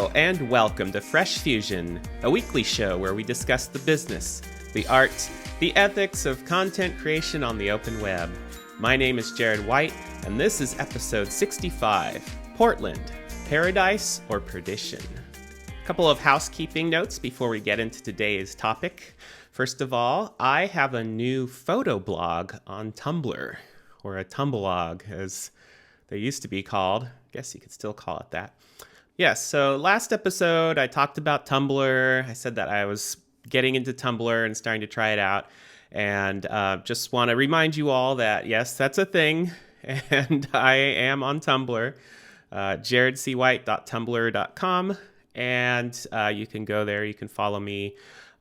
Hello and welcome to Fresh Fusion, a weekly show where we discuss the business, the art, the ethics of content creation on the open web. My name is Jared White, and this is episode 65, Portland, Paradise or Perdition. A couple of housekeeping notes before we get into today's topic. First of all, I have a new photo blog on Tumblr, or a Tumblog as they used to be called. I guess you could still call it that. Yes, so last episode I talked about Tumblr. I said that I was getting into Tumblr and starting to try it out. And just want to remind you all that, yes, that's a thing. And I am on Tumblr, jaredcwhite.tumblr.com. And you can go there, you can follow me.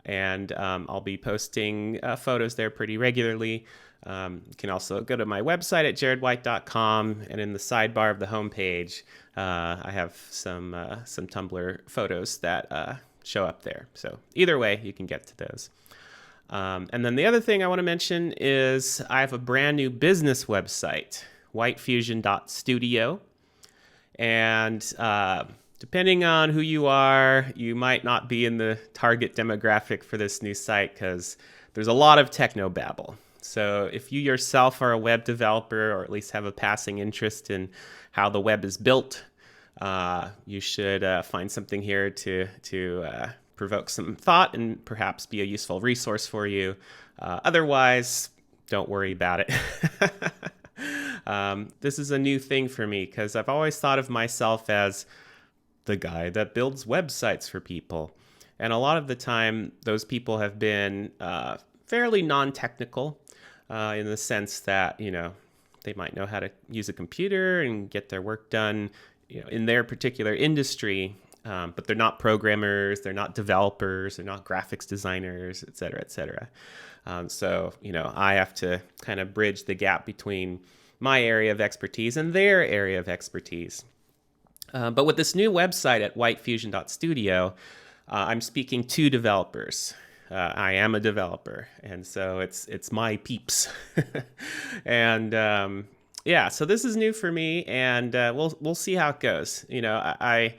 And I'll be posting photos there pretty regularly. You can also go to my website at jaredwhite.com, and in the sidebar of the homepage, I have some Tumblr photos that show up there. So either way, you can get to those. And then the other thing I want to mention is I have a brand new business website, whitefusion.studio. And depending on who you are, you might not be in the target demographic for this new site because there's a lot of technobabble. So if you yourself are a web developer, or at least have a passing interest in how the web is built, you should find something here to provoke some thought and perhaps be a useful resource for you. Otherwise, don't worry about it. This is a new thing for me because I've always thought of myself as the guy that builds websites for people. And a lot of the time, those people have been fairly non-technical. In the sense that, they might know how to use a computer and get their work done, in their particular industry, but they're not programmers, they're not developers, they're not graphics designers, et cetera, et cetera. So, I have to kind of bridge the gap between my area of expertise and their area of expertise. But with this new website at whitefusion.studio, I'm speaking to developers. I am a developer, and so it's my peeps. And so this is new for me, and we'll see how it goes. I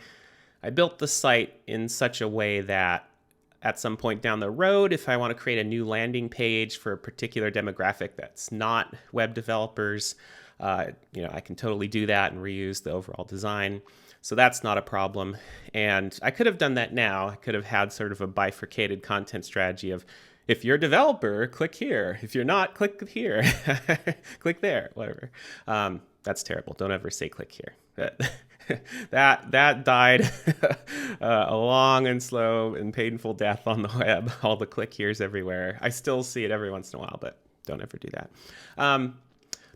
built the site in such a way that at some point down the road, if I want to create a new landing page for a particular demographic that's not web developers, I can totally do that and reuse the overall design. So that's not a problem. And I could have done that now. I could have had sort of a bifurcated content strategy of, if you're a developer, click here. If you're not, click here. Click there, whatever. That's terrible. Don't ever say click here. That died a long and slow and painful death on the web. All the click here's everywhere. I still see it every once in a while, but don't ever do that.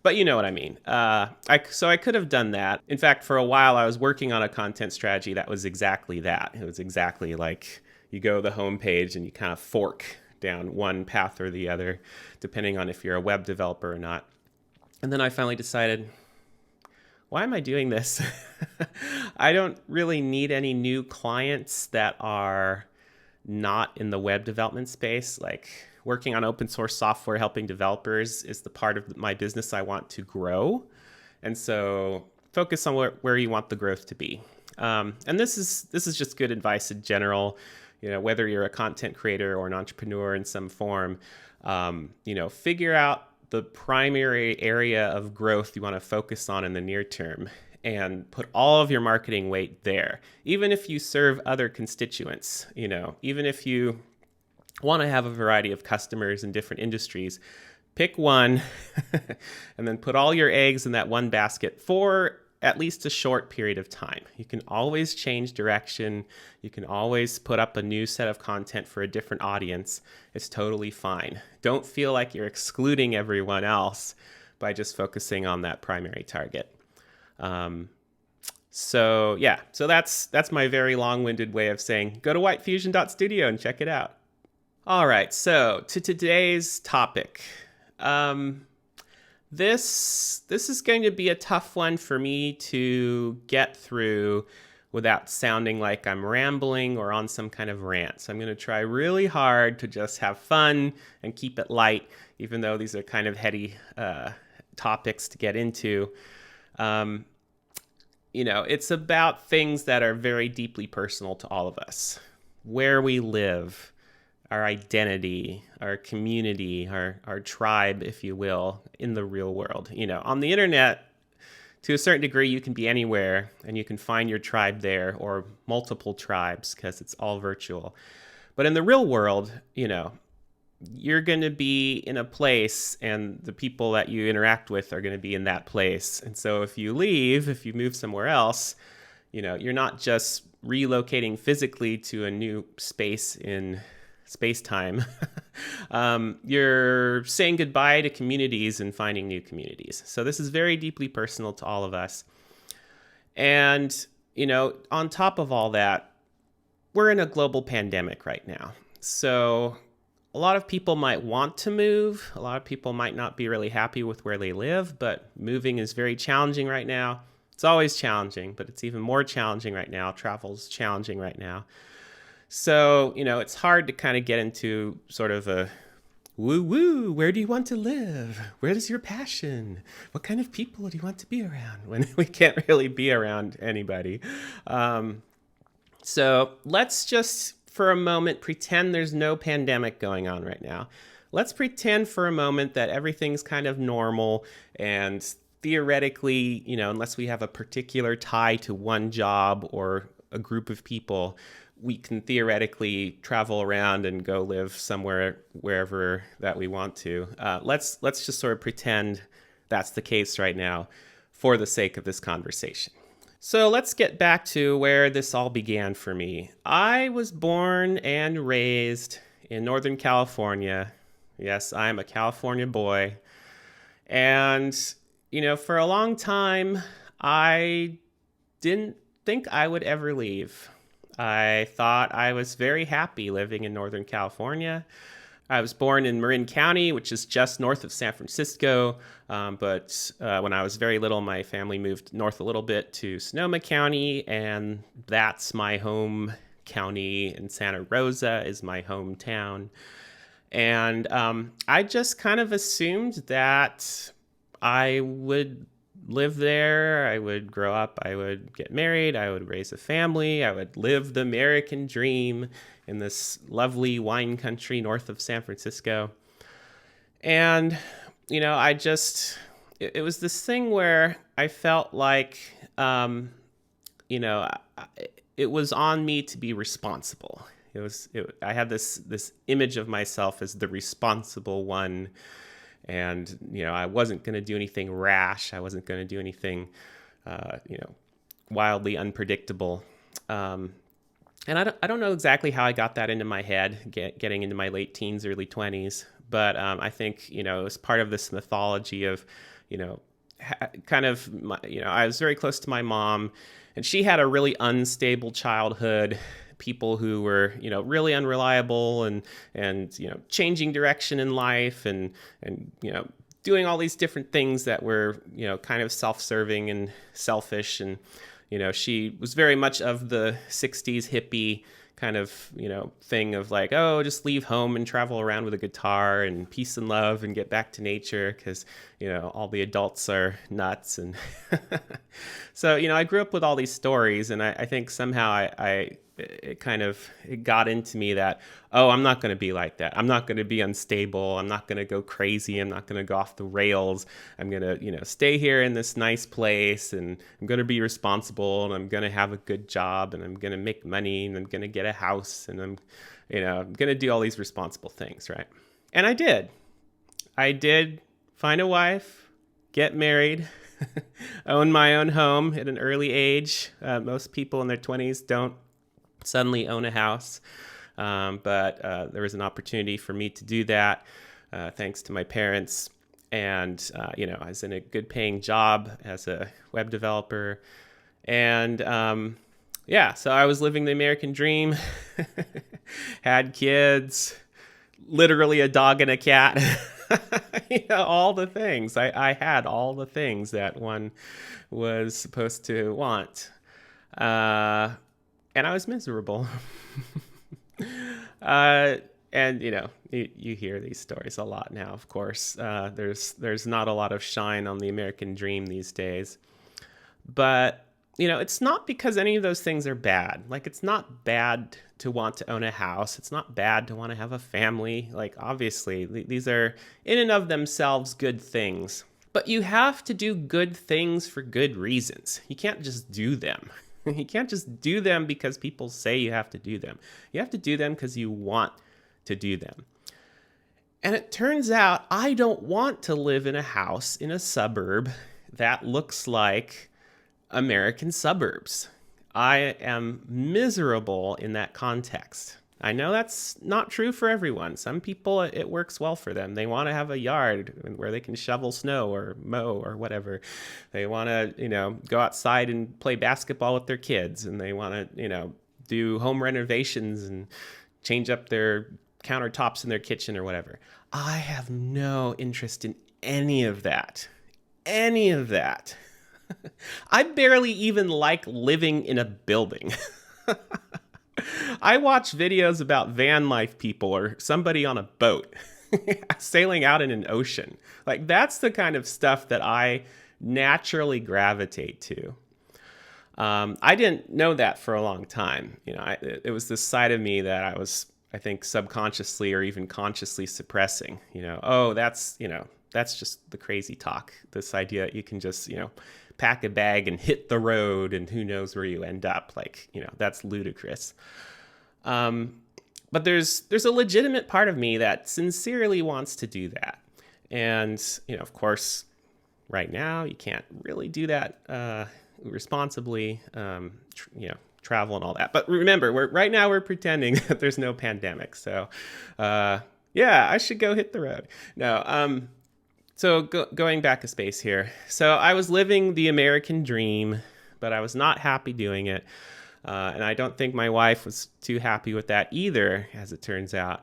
But you know what I mean. So I could have done that. In fact, for a while, I was working on a content strategy that was exactly that. It was exactly like you go to the homepage and you kind of fork down one path or the other, depending on if you're a web developer or not. And then I finally decided, why am I doing this? I don't really need any new clients that are not in the web development space. Like, working on open source software, helping developers is the part of my business I want to grow. And so focus on where you want the growth to be. And this is just good advice in general, whether you're a content creator or an entrepreneur in some form, figure out the primary area of growth you want to focus on in the near term and put all of your marketing weight there. Even if you serve other constituents, even if you want to have a variety of customers in different industries, pick one and then put all your eggs in that one basket for at least a short period of time. You can always change direction. You can always put up a new set of content for a different audience. It's totally fine. Don't feel like you're excluding everyone else by just focusing on that primary target. So that's my very long-winded way of saying, go to whitefusion.studio and check it out. All right, so to today's topic. This is going to be a tough one for me to get through without sounding like I'm rambling or on some kind of rant. So I'm going to try really hard to just have fun and keep it light, even though these are kind of heady topics to get into. it's about things that are very deeply personal to all of us. Where we live, our identity, our community, our tribe, if you will, in the real world. On the internet, to a certain degree, you can be anywhere and you can find your tribe there, or multiple tribes, because it's all virtual. But in the real world, you're going to be in a place and the people that you interact with are going to be in that place. And so if you move somewhere else, you're not just relocating physically to a new space in space-time. You're saying goodbye to communities and finding new communities. So this is very deeply personal to all of us. And, on top of all that, we're in a global pandemic right now. So a lot of people might want to move. A lot of people might not be really happy with where they live, but moving is very challenging right now. It's always challenging, but it's even more challenging right now. Travel's challenging right now. So, it's hard to kind of get into sort of a woo-woo, where do you want to live? Where is your passion? What kind of people do you want to be around? When we can't really be around anybody. So let's just, for a moment, pretend there's no pandemic going on right now. Let's pretend for a moment that everything's kind of normal, and theoretically, unless we have a particular tie to one job or a group of people, we can theoretically travel around and go live somewhere, wherever that we want to. Let's just sort of pretend that's the case right now for the sake of this conversation. So let's get back to where this all began for me. I was born and raised in Northern California. Yes, I'm a California boy. And, for a long time, I didn't think I would ever leave. I thought I was very happy living in Northern California. I was born in Marin County, which is just north of San Francisco. But when I was very little, my family moved north a little bit to Sonoma County, and that's my home county, and Santa Rosa is my hometown. And I just kind of assumed that I would live there, I would grow up, I would get married, I would raise a family, I would live the American dream in this lovely wine country north of San Francisco. And, it was this thing where I felt like, it was on me to be responsible. I had this image of myself as the responsible one. And, I wasn't going to do anything rash. I wasn't going to do anything, wildly unpredictable. And I don't know exactly how I got that into my head, getting into my late teens, early 20s. But I think, it was part of this mythology of, I was very close to my mom, and she had a really unstable childhood. People who were, really unreliable and changing direction in life and doing all these different things that were, kind of self-serving and selfish. And, she was very much of the 60s hippie kind of, thing of like, oh, just leave home and travel around with a guitar and peace and love and get back to nature because, all the adults are nuts. And so, I grew up with all these stories, and I think somehow it got into me that, oh, I'm not going to be like that. I'm not going to be unstable. I'm not going to go crazy. I'm not going to go off the rails. I'm going to, stay here in this nice place, and I'm going to be responsible, and I'm going to have a good job, and I'm going to make money, and I'm going to get a house, and I'm going to do all these responsible things, right? And I did. I did find a wife, get married, own my own home at an early age. Most people in their 20s don't suddenly own a house. But there was an opportunity for me to do that, thanks to my parents. And, I was in a good paying job as a web developer. And, so I was living the American dream, had kids, literally a dog and a cat, all the things. I had all the things that one was supposed to want. And I was miserable. And you hear these stories a lot now, of course. There's not a lot of shine on the American dream these days. But, it's not because any of those things are bad. Like, it's not bad to want to own a house. It's not bad to want to have a family. Like, obviously, these are in and of themselves good things. But you have to do good things for good reasons. You can't just do them. You can't just do them because people say you have to do them. You have to do them because you want to do them. And it turns out I don't want to live in a house in a suburb that looks like American suburbs. I am miserable in that context. I know that's not true for everyone. Some people, it works well for them. They want to have a yard where they can shovel snow or mow or whatever. They want to, go outside and play basketball with their kids, and they want to, do home renovations and change up their countertops in their kitchen or whatever. I have no interest in any of that. Any of that. I barely even like living in a building. I watch videos about van life people or somebody on a boat sailing out in an ocean. Like, that's the kind of stuff that I naturally gravitate to. I didn't know that for a long time. It was this side of me that I was, I think, subconsciously or even consciously suppressing. That's just the crazy talk. This idea that you can just, pack a bag and hit the road and who knows where you end up. Like, that's ludicrous. But there's a legitimate part of me that sincerely wants to do that. And, of course, right now you can't really do that responsibly, travel and all that. But remember, right now we're pretending that there's no pandemic. So, I should go hit the road. No, So going back a space here. So I was living the American dream, but I was not happy doing it. And I don't think my wife was too happy with that either, as it turns out.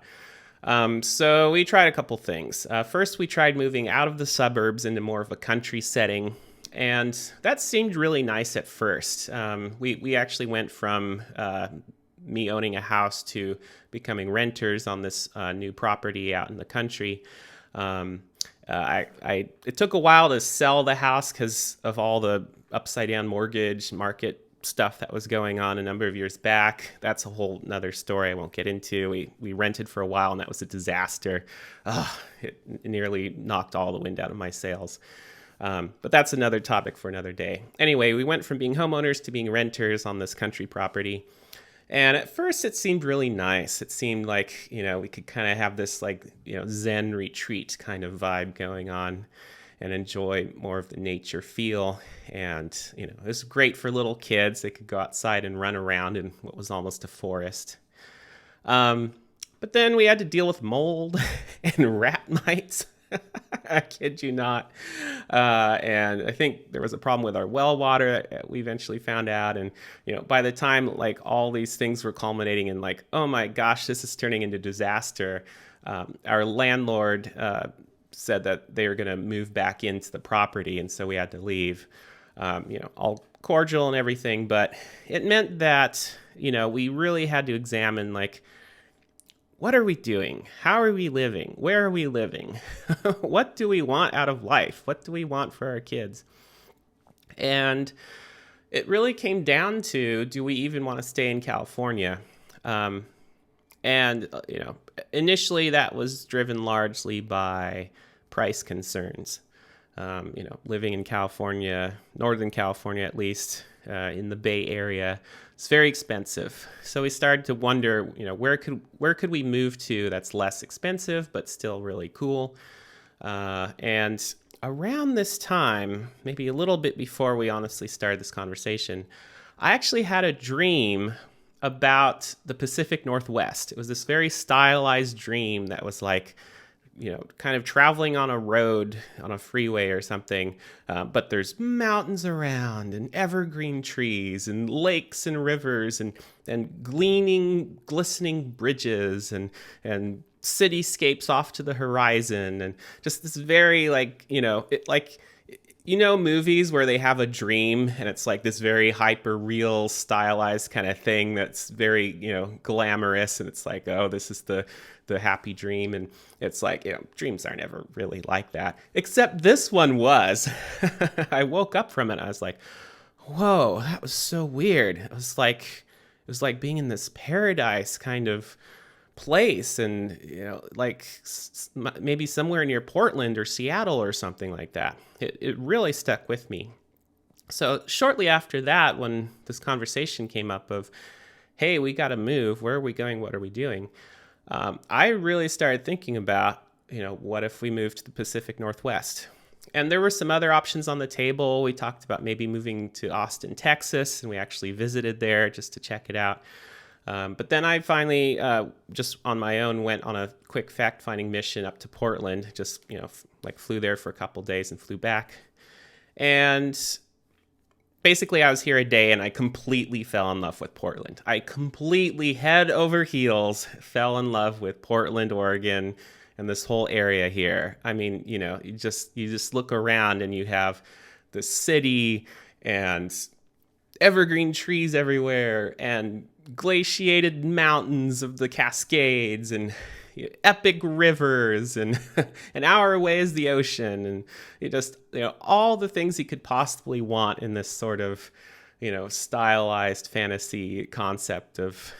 So we tried a couple things. First, we tried moving out of the suburbs into more of a country setting. And that seemed really nice at first. We actually went from me owning a house to becoming renters on this new property out in the country. It took a while to sell the house because of all the upside down mortgage market stuff that was going on a number of years back. That's a whole nother story I won't get into. We rented for a while and that was a disaster. It nearly knocked all the wind out of my sails. But that's another topic for another day. Anyway, we went from being homeowners to being renters on this country property. And at first it seemed really nice. It seemed like, we could kind of have this Zen retreat kind of vibe going on and enjoy more of the nature feel. And, it was great for little kids. They could go outside and run around in what was almost a forest. But then we had to deal with mold and rat mites. I kid you not. And I think there was a problem with our well water that we eventually found out. And, by the time all these things were culminating in oh my gosh, this is turning into disaster. Our landlord said that they were going to move back into the property. And so we had to leave, all cordial and everything. But it meant that, we really had to examine what are we doing? How are we living? Where are we living? What do we want out of life? What do we want for our kids? And it really came down to, do we even want to stay in California? Initially that was driven largely by price concerns. Living in California, Northern California at least, in the Bay Area, it's very expensive. So we started to wonder, where could we move to that's less expensive but still really cool? And around this time, maybe a little bit before we honestly started this conversation, I actually had a dream about the Pacific Northwest. It was this very stylized dream that was kind of traveling on a road, on a freeway or something, but there's mountains around and evergreen trees and lakes and rivers and glistening bridges and cityscapes off to the horizon, and just this very movies where they have a dream and it's this very hyper real stylized kind of thing that's very, glamorous, and it's this is the happy dream. And it's dreams aren't ever really like that, except this one was. I woke up from it. I was like, whoa, that was so weird. It was like being in this paradise kind of place, and like maybe somewhere near Portland or Seattle or something like that. It really stuck with me. So shortly after that, when this conversation came up of, hey, we got to move, where are we going, what are we doing, I really started thinking about, what if we moved to the Pacific Northwest? And there were some other options on the table. We talked about maybe moving to Austin, Texas, and we actually visited there just to check it out. But then I finally, just on my own, went on a quick fact-finding mission up to Portland. Just, flew there for a couple days and flew back. And basically, I was here a day and I completely fell in love with Portland. I completely, head over heels, fell in love with Portland, Oregon, and this whole area here. I mean, you just look around and you have the city and evergreen trees everywhere and glaciated mountains of the Cascades and epic rivers, and an hour away is the ocean, and all the things you could possibly want in this sort of stylized fantasy concept of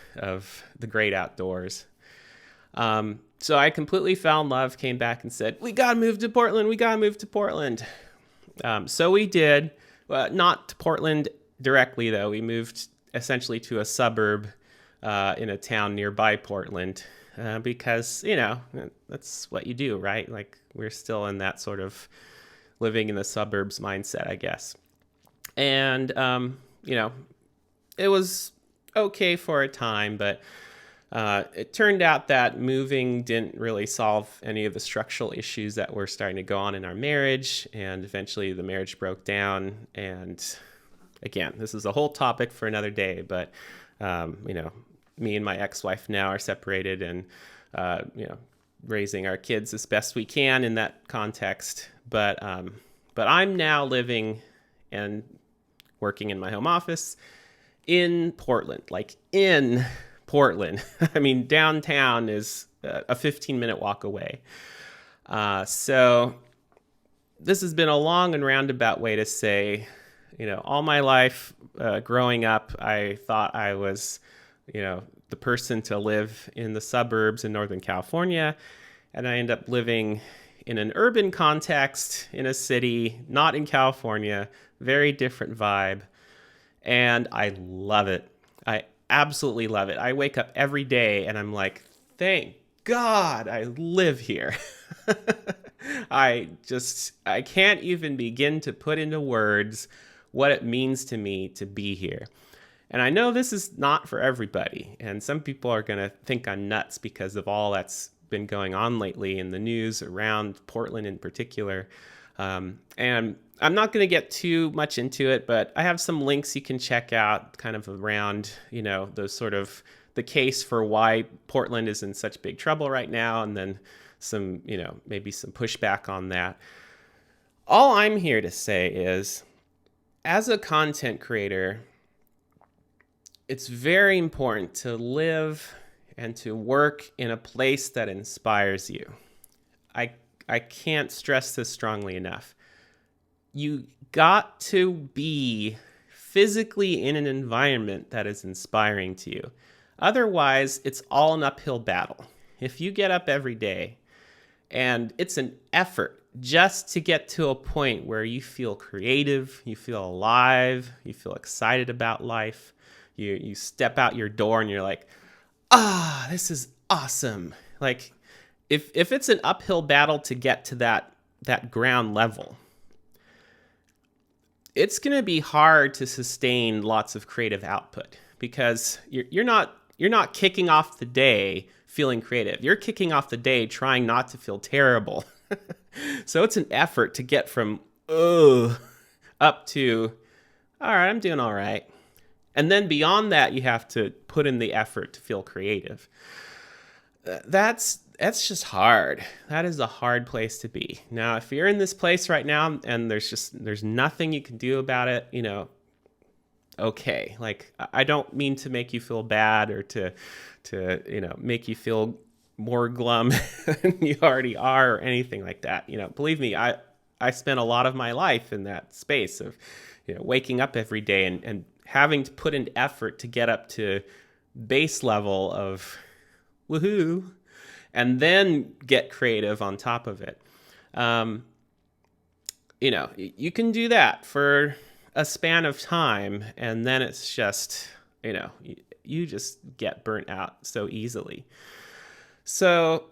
the great outdoors. So I completely fell in love, came back and said, we gotta move to Portland. So we did. Not to Portland directly, though. We moved essentially to a suburb in a town nearby Portland, because, that's what you do, right? Like, we're still in that sort of living in the suburbs mindset, I guess. And, it was okay for a time, but it turned out that moving didn't really solve any of the structural issues that were starting to go on in our marriage, and eventually the marriage broke down. And again, this is a whole topic for another day, but me and my ex-wife now are separated, and raising our kids as best we can in that context. But I'm now living and working in my home office in Portland, like in Portland. I mean, downtown is a 15-minute walk away. So this has been a long and roundabout way to say, all my life growing up, I thought I was, the person to live in the suburbs in Northern California. And I end up living in an urban context in a city, not in California, very different vibe. And I love it. I absolutely love it. I wake up every day and I'm like, thank God I live here. I can't even begin to put into words what it means to me to be here. And I know this is not for everybody. And some people are going to think I'm nuts because of all that's been going on lately in the news around Portland in particular. And I'm not going to get too much into it, but I have some links you can check out kind of around, those sort of the case for why Portland is in such big trouble right now. And then some, maybe some pushback on that. All I'm here to say is, as a content creator, it's very important to live and to work in a place that inspires you. I can't stress this strongly enough. You got to be physically in an environment that is inspiring to you. Otherwise, it's all an uphill battle. If you get up every day and it's an effort just to get to a point where you feel creative, you feel alive, you feel excited about life, you step out your door and you're like, this is awesome. Like, if it's an uphill battle to get to that ground level, it's going to be hard to sustain lots of creative output, because you're not kicking off the day feeling creative. You're kicking off the day trying not to feel terrible. So it's an effort to get from up to, all right, I'm doing all right. And then beyond that, you have to put in the effort to feel creative. That's just hard. That is a hard place to be. Now, if you're in this place right now and there's nothing you can do about it, okay. Like, I don't mean to make you feel bad or to make you feel more glum than you already are or anything like that. Believe me, I spent a lot of my life in that space of, waking up every day and having to put in effort to get up to base level of woohoo, and then get creative on top of it. You can do that for a span of time, and then it's just, you just get burnt out so easily. So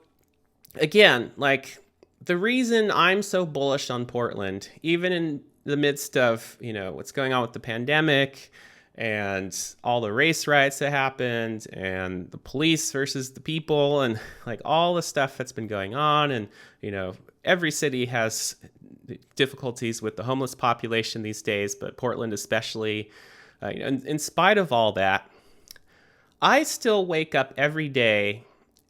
again, like, the reason I'm so bullish on Portland, even in the midst of, what's going on with the pandemic and all the race riots that happened and the police versus the people and like all the stuff that's been going on, and, every city has difficulties with the homeless population these days, but Portland especially, in spite of all that, I still wake up every day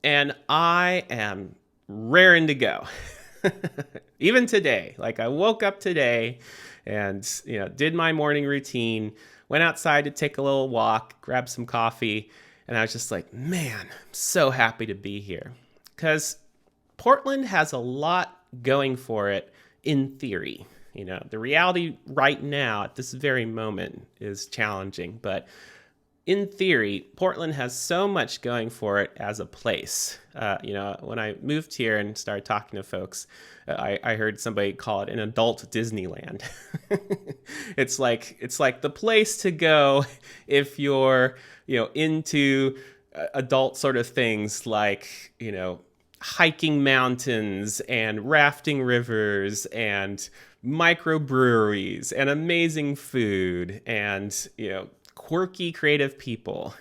and I am raring to go. Even today, like, I woke up today and, did my morning routine, went outside to take a little walk, grab some coffee, and I was just like, man, I'm so happy to be here. Because Portland has a lot going for it in theory. The reality right now at this very moment is challenging, but in theory, Portland has so much going for it as a place. When I moved here and started talking to folks, I heard somebody call it an adult Disneyland. It's like the place to go if you're, into adult sort of things like, hiking mountains and rafting rivers and microbreweries and amazing food and, quirky, creative people.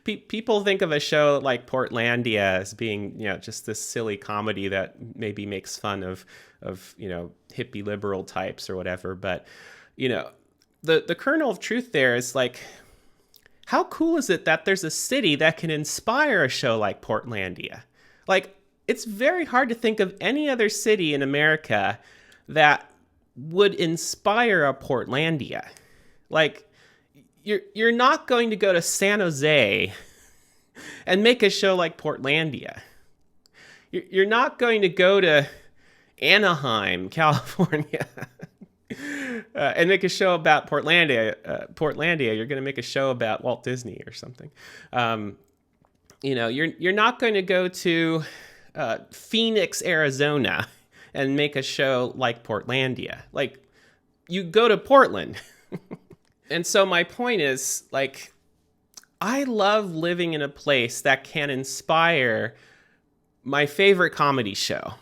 People think of a show like Portlandia as being, just this silly comedy that maybe makes fun of hippie liberal types or whatever. But, the kernel of truth there is like, how cool is it that there's a city that can inspire a show like Portlandia? Like, it's very hard to think of any other city in America that would inspire a Portlandia. Like, you're not going to go to San Jose and make a show like Portlandia. You're not going to go to Anaheim, California, and make a show about Portlandia. You're going to make a show about Walt Disney or something. You're not going to go to Phoenix, Arizona, and make a show like Portlandia. Like, you go to Portland. And so my point is, like, I love living in a place that can inspire my favorite comedy show.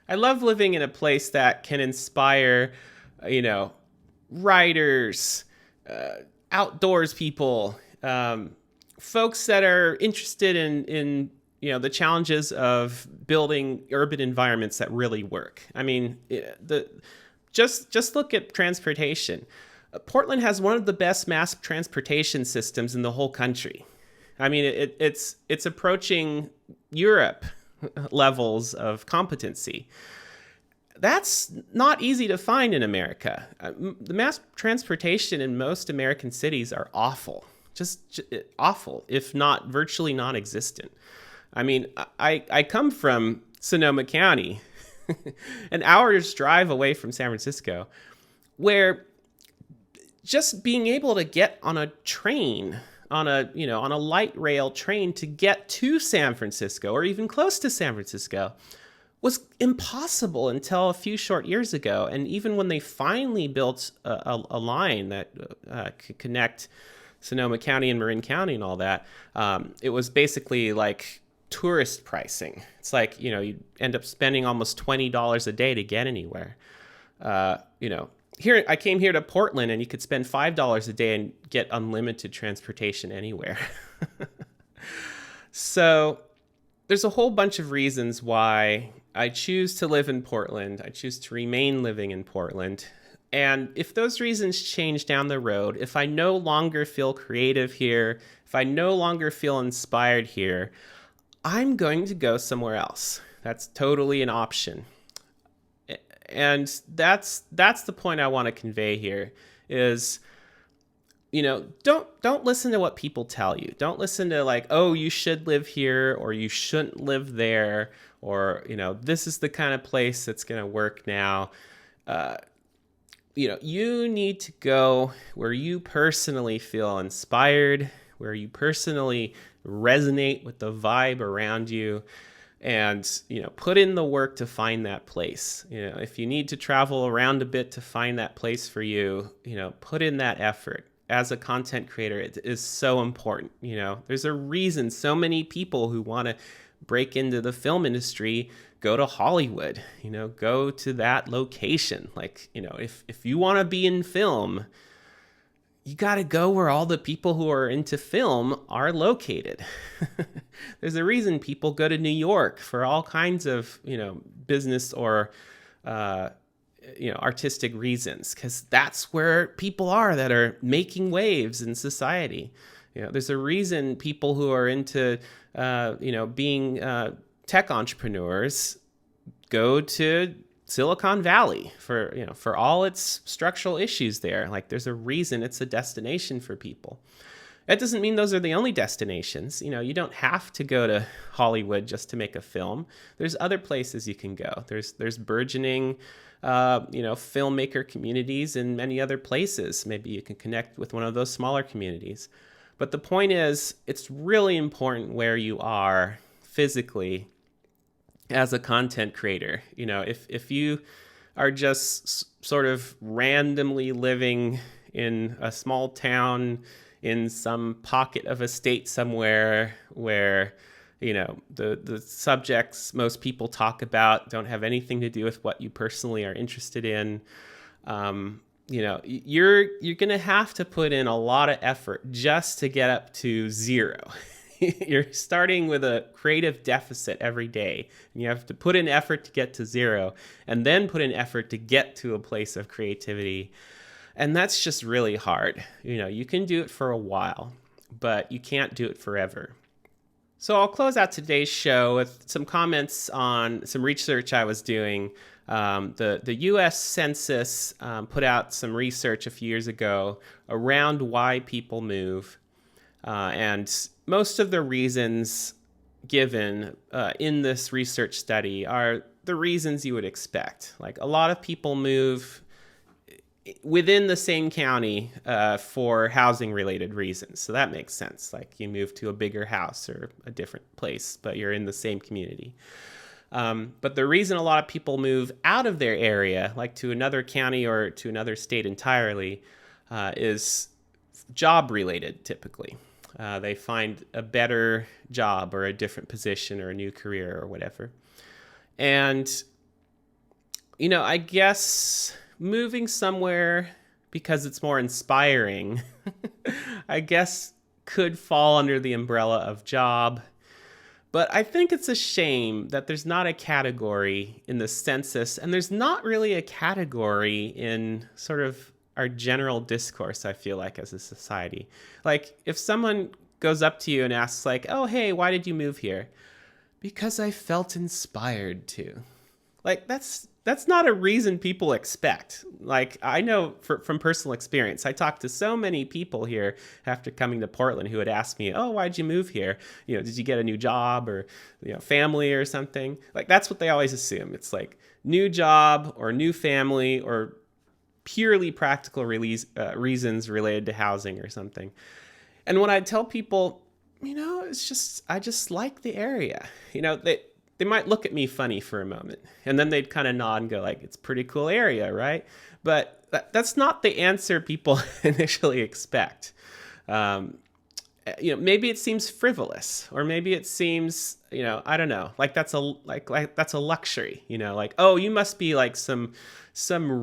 I love living in a place that can inspire, writers, outdoors people, folks that are interested in the challenges of building urban environments that really work. I mean, just look at transportation. Portland has one of the best mass transportation systems in the whole country. I mean, it's approaching Europe levels of competency. That's not easy to find in America. The mass transportation in most American cities are awful, just awful, if not virtually non-existent. I mean, I come from Sonoma County, an hour's drive away from San Francisco, where just being able to get on a train, on a light rail train to get to San Francisco or even close to San Francisco was impossible until a few short years ago. And even when they finally built a line that could connect Sonoma County and Marin County and all that, it was basically like tourist pricing. It's like, you end up spending almost $20 a day to get anywhere. Here, I came here to Portland and you could spend $5 a day and get unlimited transportation anywhere. So there's a whole bunch of reasons why I choose to live in Portland. I choose to remain living in Portland. And if those reasons change down the road, if I no longer feel creative here, if I no longer feel inspired here, I'm going to go somewhere else. That's totally an option. And that's the point I want to convey here is, don't listen to what people tell you. Don't listen to like, oh, you should live here or you shouldn't live there, or, this is the kind of place that's going to work now. you need to go where you personally feel inspired, where you personally resonate with the vibe around you, and put in the work to find that place. If you need to travel around a bit to find that place for you, put in that effort. As a content creator, it is so important. There's a reason so many people who want to break into the film industry go to Hollywood, go to that location. Like, if you want to be in film, you got to go where all the people who are into film are located. There's a reason people go to New York for all kinds of, business or, artistic reasons, because that's where people are that are making waves in society. There's a reason people who are into, being tech entrepreneurs go to Silicon Valley for all its structural issues there. Like, there's a reason it's a destination for people. That doesn't mean those are the only destinations. You don't have to go to Hollywood just to make a film. There's other places you can go. There's burgeoning, filmmaker communities in many other places. Maybe you can connect with one of those smaller communities. But the point is, it's really important where you are physically as a content creator. If you are just sort of randomly living in a small town in some pocket of a state somewhere where the subjects most people talk about don't have anything to do with what you personally are interested in, you're gonna have to put in a lot of effort just to get up to zero. You're starting with a creative deficit every day, and you have to put in effort to get to zero, and then put in effort to get to a place of creativity. And that's just really hard. You can do it for a while, but you can't do it forever. So I'll close out today's show with some comments on some research I was doing. The U.S. Census put out some research a few years ago around why people move. And most of the reasons given in this research study are the reasons you would expect. Like, a lot of people move within the same county for housing-related reasons. So that makes sense. Like, you move to a bigger house or a different place, but you're in the same community. But the reason a lot of people move out of their area, like to another county or to another state entirely, is job-related, typically. They find a better job or a different position or a new career or whatever. And, I guess moving somewhere because it's more inspiring, I guess could fall under the umbrella of job. But I think it's a shame that there's not a category in the census, and there's not really a category in sort of our general discourse, I feel like, as a society. Like, if someone goes up to you and asks, like, oh, hey, why did you move here? Because I felt inspired to. Like, that's not a reason people expect. Like, I know from personal experience, I talked to so many people here after coming to Portland who had asked me, oh, why'd you move here? Did you get a new job or, family or something? Like, that's what they always assume. It's like new job or new family or purely practical reasons related to housing or something. And when I tell people, it's just, I just like the area, they might look at me funny for a moment, and then they'd kind of nod and go like, it's a pretty cool area, right? But that's not the answer people initially expect. Maybe it seems frivolous, or maybe it seems, I don't know, like that's a luxury, like, oh, you must be like some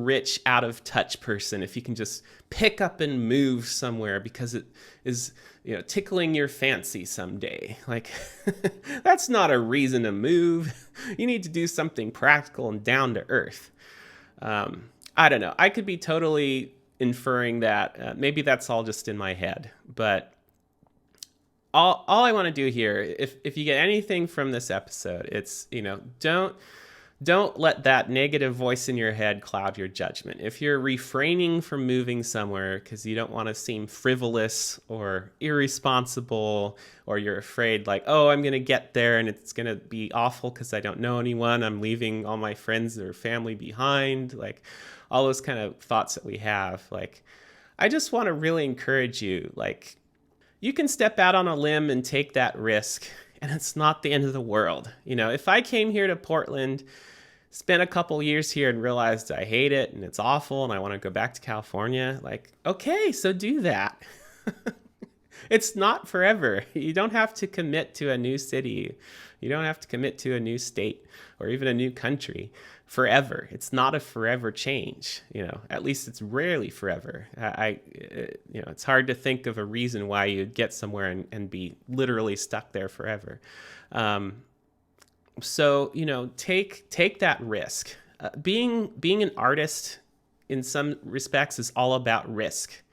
rich out of touch person if you can just pick up and move somewhere because it is, tickling your fancy someday. Like, that's not a reason to move. You need to do something practical and down to earth. I don't know. I could be totally inferring that. Maybe that's all just in my head, but all I want to do here, if you get anything from this episode, it's, don't let that negative voice in your head cloud your judgment. If you're refraining from moving somewhere because you don't want to seem frivolous or irresponsible, or you're afraid like, oh, I'm going to get there and it's going to be awful because I don't know anyone, I'm leaving all my friends or family behind, like all those kind of thoughts that we have. Like, I just want to really encourage you, like, you can step out on a limb and take that risk, and it's not the end of the world. You know, if I came here to Portland, spent a couple years here and realized I hate it and it's awful and I want to go back to California, like, okay, so do that. It's not forever. You don't have to commit to a new city. You don't have to commit to a new state or even a new country forever. It's not a forever change. You know, at least it's rarely forever. You know, it's hard to think of a reason why you'd get somewhere and be literally stuck there forever. So, you know, take that risk. Being an artist in some respects is all about risk.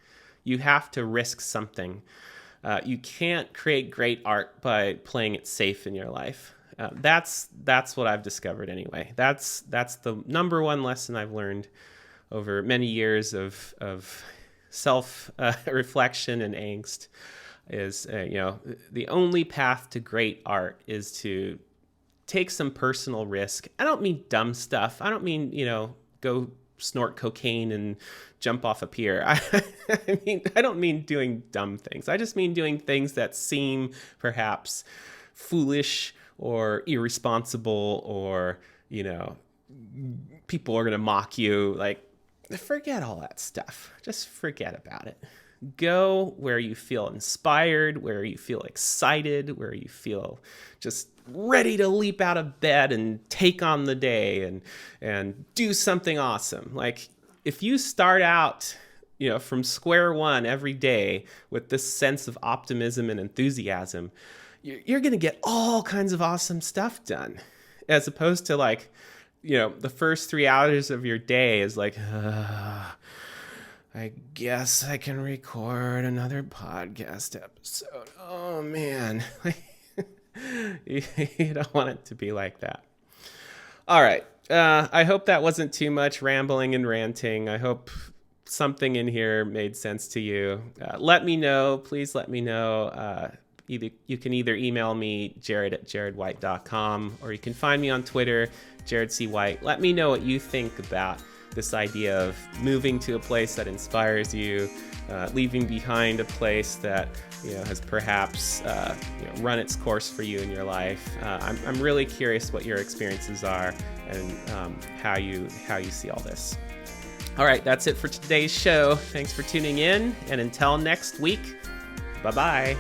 You have to risk something. You can't create great art by playing it safe in your life. That's what I've discovered anyway. That's the number one lesson I've learned over many years of self reflection and angst. Is you know, the only path to great art is to take some personal risk. I don't mean dumb stuff. I don't mean, you know, go snort cocaine and jump off a pier. I don't mean doing dumb things. I just mean doing things that seem perhaps foolish or irresponsible, or, you know, people are going to mock you. Like, forget all that stuff. Just forget about it. Go where you feel inspired, where you feel excited, where you feel just ready to leap out of bed and take on the day and do something awesome. Like, if you start out, you know, from square one every day with this sense of optimism and enthusiasm, you're going to get all kinds of awesome stuff done, as opposed to, like, you know, the first 3 hours of your day is like, I guess I can record another podcast episode. Oh, man. You don't want it to be like that. All right. I hope that wasn't too much rambling and ranting. I hope something in here made sense to you. Let me know. Please let me know. You can either email me, jared@jaredwhite.com, or you can find me on Twitter, Jared C. White. Let me know what you think about this idea of moving to a place that inspires you, leaving behind a place that, you know, has perhaps run its course for you in your life. I'm really curious what your experiences are and how you see all this. All right, that's it for today's show. Thanks for tuning in, and until next week, bye-bye.